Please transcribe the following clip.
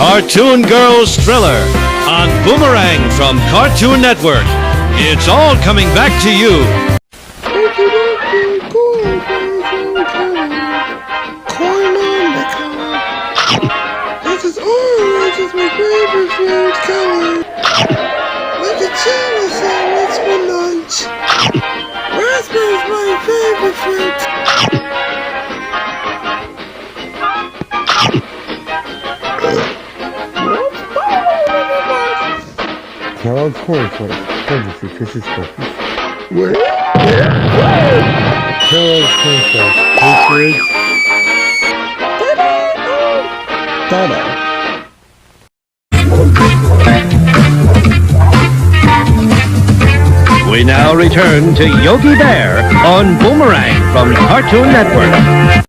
Cartoon Girls Thriller on Boomerang from Cartoon Network. It's all coming back to you. This is orange is my favorite food color. Like a chili sandwich for lunch. Raspberry is my favorite fruit. Kellogg's cornflakes, Kansas City Kisses cookies. What? Kellogg's cornflakes, Patriots. Ta-da! We now return to Yogi Bear on Boomerang from Cartoon Network.